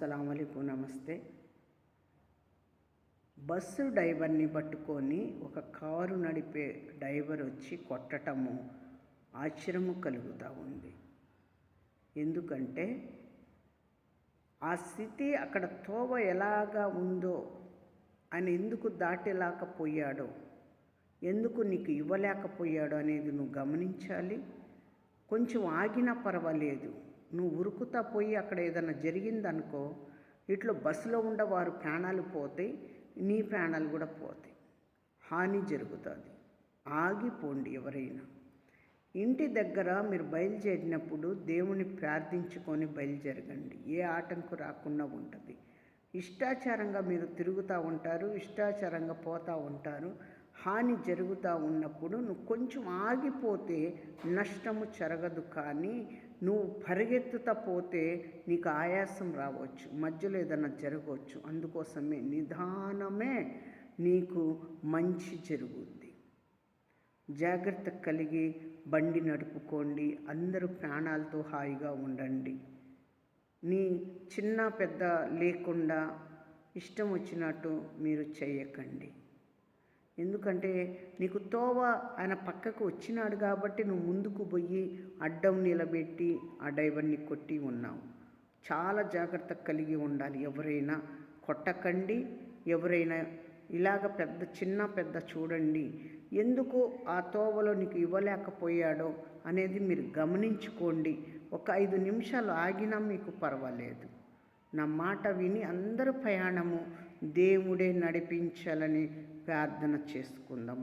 అస్సలాముఅలైకుం, నమస్తే. బస్సు డ్రైవర్ని పట్టుకొని ఒక కారు నడిపే డ్రైవర్ వచ్చి కొట్టటము ఆశ్చర్యము కలుగుతూ ఉంది. ఎందుకంటే ఆ స్థితి అక్కడ తోవ ఎలాగా ఉందో, ఆయన ఎందుకు దాటలేకపోయాడో, ఎందుకు నీకు ఇవ్వలేకపోయాడో అనేది నువ్వు గమనించాలి. కొంచెం ఆగినా పర్వాలేదు, నువ్వు ఉరుకుతా పోయి అక్కడ ఏదైనా జరిగిందనుకో, ఇట్లా బస్సులో ఉండవారు ప్రాణాలు పోతాయి, నీ ప్రాణాలు కూడా పోతాయి, హాని జరుగుతుంది. ఆగిపోండి. ఎవరైనా ఇంటి దగ్గర మీరు బయలుదేరినప్పుడు దేవుని ప్రార్థించుకొని బయలుదేరగండి. ఏ ఆటంకం రాకుండా ఉంటుంది. ఇష్టాచారంగా మీరు తిరుగుతూ ఉంటారు, ఇష్టాచారంగా పోతూ ఉంటారు. హాని జరుగుతూ ఉన్నప్పుడు నువ్వు కొంచెం ఆగిపోతే నష్టము జరగదు. కానీ నువ్వు పరిగెత్తుతా పోతే నీకు ఆయాసం రావచ్చు, మధ్యలో ఏదైనా జరగవచ్చు. అందుకోసమే నిదానమే నీకు మంచి జరుగుద్ది. జాగ్రత్త కలిగి బండి నడుపుకోండి. అందరూ ప్రాణాలతో హాయిగా ఉండండి. నీ చిన్న పెద్ద లేకుండా ఇష్టం వచ్చినట్టు మీరు చేయకండి. ఎందుకంటే నీకు తోవ ఆయన పక్కకు వచ్చినాడు కాబట్టి నువ్వు ముందుకు పోయి అడ్డం నిలబెట్టి ఆ డ్రైవర్ని కొట్టి ఉన్నావు. చాలా జాగ్రత్త కలిగి ఉండాలి. ఎవరైనా కొట్టకండి. ఎవరైనా ఇలాగ చిన్న పెద్ద చూడండి. ఎందుకు ఆ తోవలో నీకు ఇవ్వలేకపోయాడో అనేది మీరు గమనించుకోండి. ఒక 5 నిమిషాలు ఆగినా మీకు పర్వాలేదు. నా మాట విని అందరూ ప్రయాణము దేవుడే నడిపించాలని ప్రార్థన చేసుకుందాం.